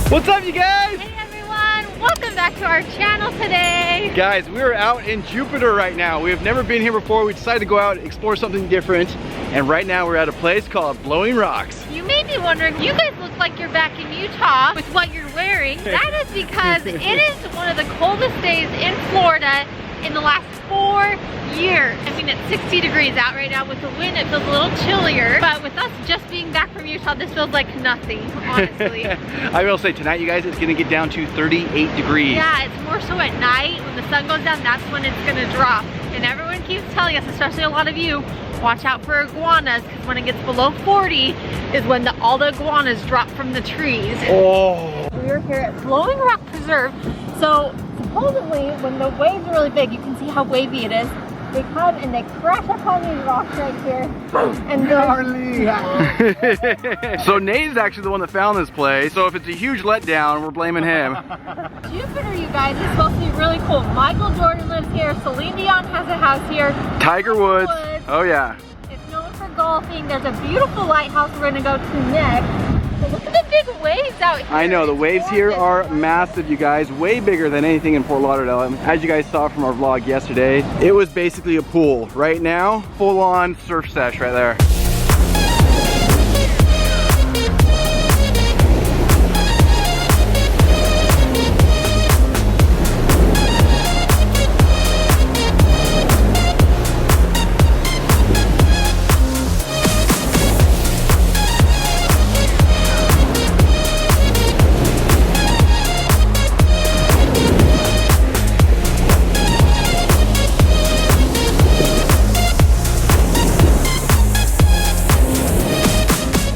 What's up, you guys? Hey everyone, welcome back to our channel today. Guys, we are out in Jupiter right now. We have never been here before. We decided to go out and explore something different. And right now we're at a place called Blowing Rocks. You may be wondering, you guys look like you're back in Utah with what you're wearing. That is because it is one of the coldest days in Florida in the last 4 years. I mean, it's 60 degrees out right now. With the wind, it feels a little chillier. But with us just being back from Utah, this feels like nothing, honestly. I will say tonight, you guys, it's gonna get down to 38 degrees. Yeah, it's more so at night. When the sun goes down, that's when it's gonna drop. And everyone keeps telling us, especially a lot of you, watch out for iguanas, because when it gets below 40 is when all the iguanas drop from the trees. Oh. We are here at Blowing Rock Preserve. So supposedly when the waves are really big, you can see how wavy it is. They come and they crash up on these rocks right here. And So Nate is actually the one that found this place. So if it's a huge letdown, we're blaming him. Jupiter, you guys, is supposed to be really cool. Michael Jordan lives here. Celine Dion has a house here. Tiger Woods. Oh yeah. It's known for golfing. There's a beautiful lighthouse we're gonna go to next. But look at the big waves out here. I know, the waves here are massive, you guys. Way bigger than anything in Fort Lauderdale. As you guys saw from our vlog yesterday, it was basically a pool. Right now, full on surf sesh right there.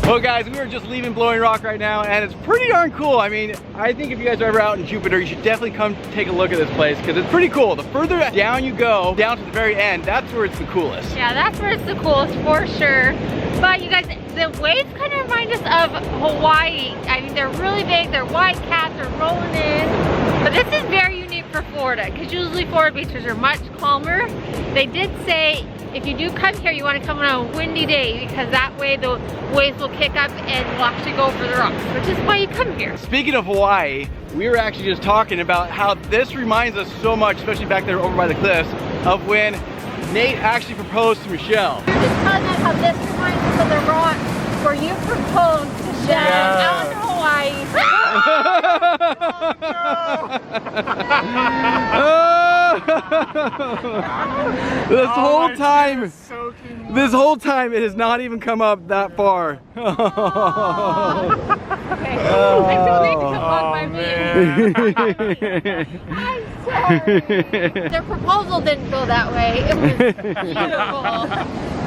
Well guys, we are just leaving Blowing Rock right now and it's pretty darn cool. I mean, I think if you guys are ever out in Jupiter, you should definitely come take a look at this place because it's pretty cool. The further down you go, down to the very end, that's where it's the coolest. Yeah, that's where it's the coolest for sure. But you guys, the waves kind of remind us of Hawaii. I mean, they're really big, they're white caps, they're rolling in. But this is very unique for Florida because usually Florida beaches are much calmer. They did say if you do come here, you want to come on a windy day because that way the waves will kick up and will actually go over the rocks, which is why you come here. Speaking of Hawaii, we were actually just talking about how this reminds us so much, especially back there over by the cliffs, of when Nate actually proposed to Michelle. You're just telling us how this reminds us of the rock where you proposed to Chelle out in Hawaii. This whole time it has not even come up that far. Okay. I feel like to come on my view. I'm sorry. Their proposal didn't go that way. It was beautiful.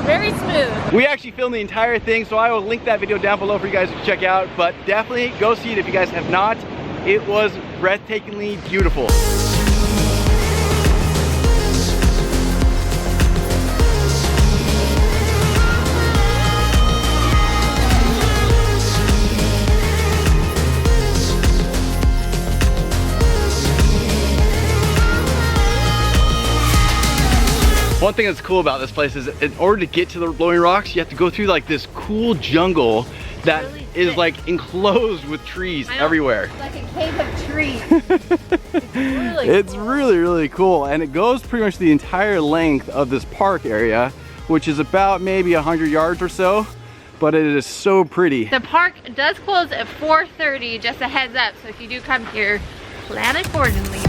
Very smooth. We actually filmed the entire thing, so I will link that video down below for you guys to check out. But definitely go see it if you guys have not. It was breathtakingly beautiful. One thing that's cool about this place is in order to get to the Blowing Rocks, you have to go through like this cool jungle that really is like enclosed with trees everywhere. It's like a cave of trees. It's really cool. And it goes pretty much the entire length of this park area, which is about maybe 100 yards or so, but it is so pretty. The park does close at 4:30, just a heads up. So if you do come here, plan accordingly.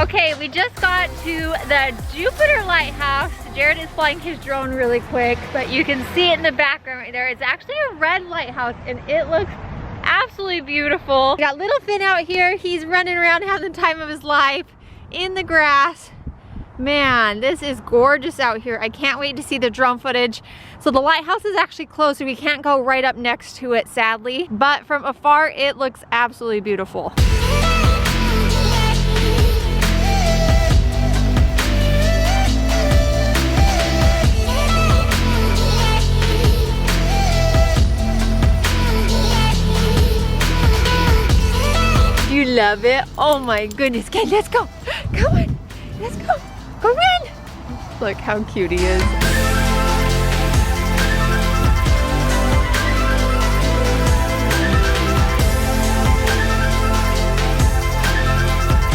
Okay, we just got to the Jupiter Lighthouse. Jared is flying his drone really quick, but you can see it in the background right there. It's actually a red lighthouse and it looks absolutely beautiful. We got little Finn out here. He's running around having the time of his life in the grass. Man, this is gorgeous out here. I can't wait to see the drone footage. So the lighthouse is actually closed, so we can't go right up next to it, sadly. But from afar, it looks absolutely beautiful. love it. Oh my goodness. Okay, let's go. Come on. Let's go. Go run. Look how cute he is.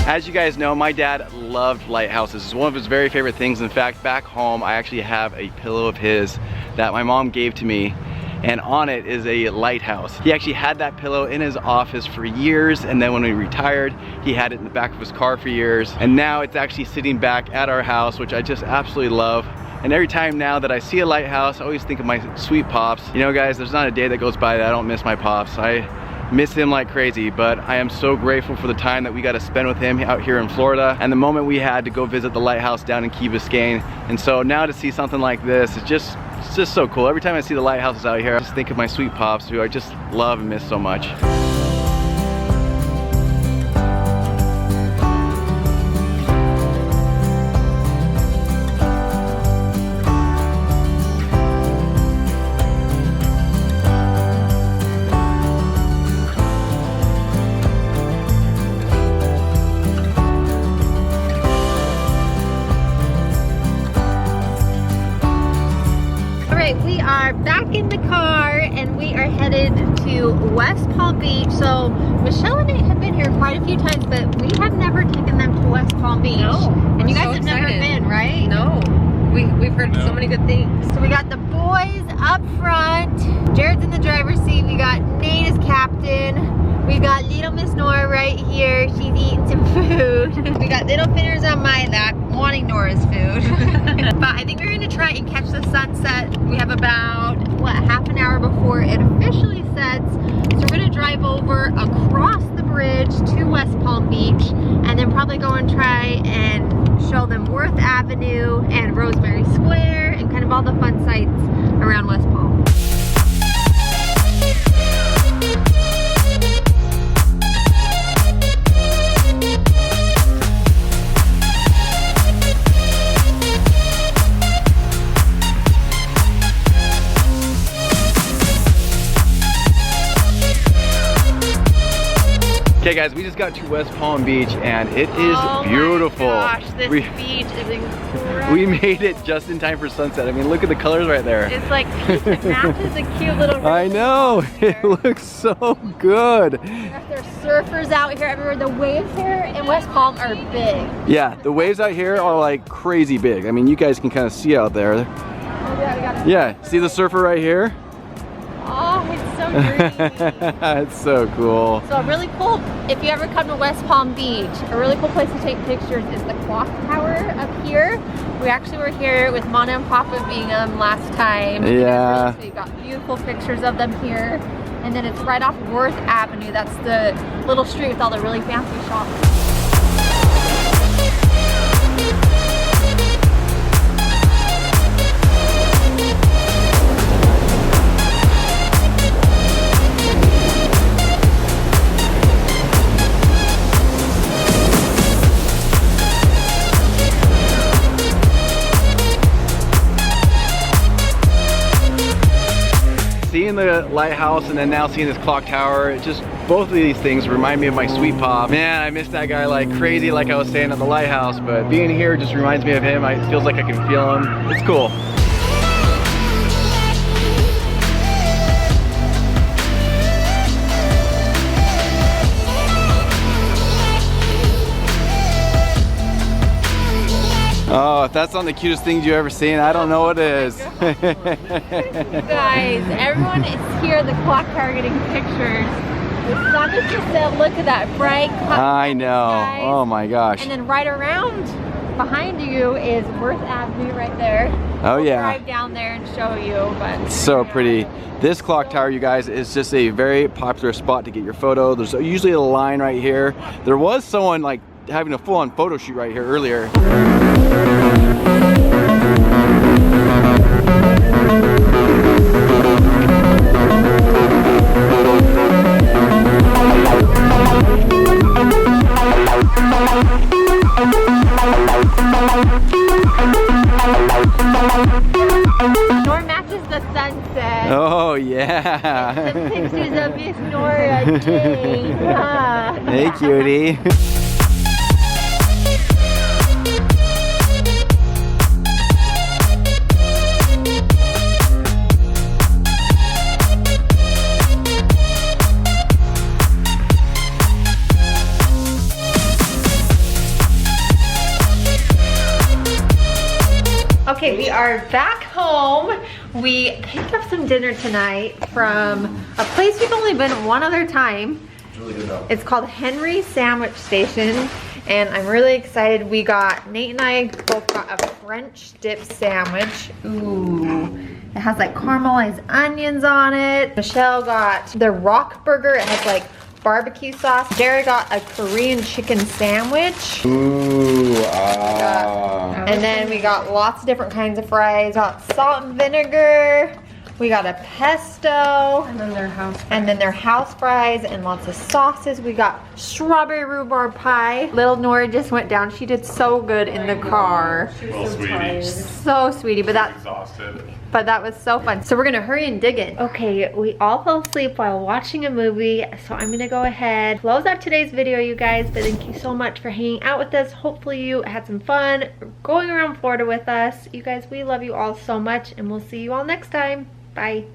As you guys know, my dad loved lighthouses. It's one of his very favorite things. In fact, back home, I actually have a pillow of his that my mom gave to me, and on it is a lighthouse. He actually had that pillow in his office for years, and then when he retired, he had it in the back of his car for years, and now it's actually sitting back at our house, which I just absolutely love. And every time now that I see a lighthouse, I always think of my sweet pops. You know guys, there's not a day that goes by that I don't miss my pops. I miss him like crazy, but I am so grateful for the time that we got to spend with him out here in Florida and the moment we had to go visit the lighthouse down in Key Biscayne. And so now to see something like this, it's just so cool. Every time I see the lighthouses out here, I just think of my sweet pops who I just love and miss so much. We are back in the car and we are headed to West Palm Beach. So Michelle and I have been here quite a few times, but we have never taken them to West Palm Beach. No, and you guys so have never excited. been, right? No, we've heard so many good things. So we got the boys up front. Jared's in the driver's seat. We got Nate as captain. We got little Miss Nora right here. She's eating some food. We got little Finners on my lap wanting Nora's food. But I think we're gonna try and catch the sunset. We have about, what, half an hour before it officially sets. So we're gonna drive over across the bridge to West Palm Beach and then probably go and try and show them Worth Avenue and Rosemary Square and kind of all the fun sights around West Palm. Okay guys, we just got to West Palm Beach and it is beautiful. Oh my gosh, this beach is incredible. We made it just in time for sunset. I mean, look at the colors right there. It's like, it matches the cute little I know, it looks so good. There's surfers out here everywhere. The waves here in West Palm are big. Yeah, the waves out here are like crazy big. I mean, you guys can kind of see out there. Oh yeah, we got it. Yeah, see the surfer right here? Oh, it's so green. It's so cool. So really cool, if you ever come to West Palm Beach, a really cool place to take pictures is the clock tower up here. We actually were here with Mona and Papa Bingham last time. Yeah. So you got beautiful pictures of them here. And then it's right off Worth Avenue. That's the little street with all the really fancy shops. Seeing the lighthouse and then now seeing this clock tower, it just, both of these things remind me of my sweet pop. Man, I miss that guy like crazy, like I was saying at the lighthouse, but being here just reminds me of him. It feels like I can feel him. It's cool. Oh, if that's not the cutest things you've ever seen, I don't know what is. Guys, everyone is here at the clock tower getting pictures. The sun is just set. Look at that bright cloud. I know. Skies. Oh my gosh. And then right around behind you is Worth Avenue right there. Oh We'll yeah. drive down there and show you, but It's so pretty. This clock tower, you guys, is just a very popular spot to get your photo. There's usually a line right here. There was someone like having a full-on photo shoot right here earlier. Nor matches the sunset. Oh yeah. Yeah. Some pictures of Miss Nora. Yay. Hey, cutie. Okay, we are back home. We picked up some dinner tonight from a place we've only been one other time. It's really good though. It's called Henry Sandwich Station, and I'm really excited. Nate and I both got a French dip sandwich. Ooh, it has like caramelized onions on it. Michelle got the rock burger. It has like barbecue sauce. Jared got a Korean chicken sandwich. Ooh, And then we got lots of different kinds of fries. Got salt and vinegar. We got a pesto. And then their house. And then their house fries and lots of sauces. We got strawberry rhubarb pie. Little Nora just went down. She did so good in the car. She was so tired. So sweetie, but that was so fun. So we're gonna hurry and dig in. Okay, we all fell asleep while watching a movie, so I'm gonna go ahead, close out today's video, you guys, but thank you so much for hanging out with us. Hopefully you had some fun going around Florida with us. You guys, we love you all so much, and we'll see you all next time. Bye.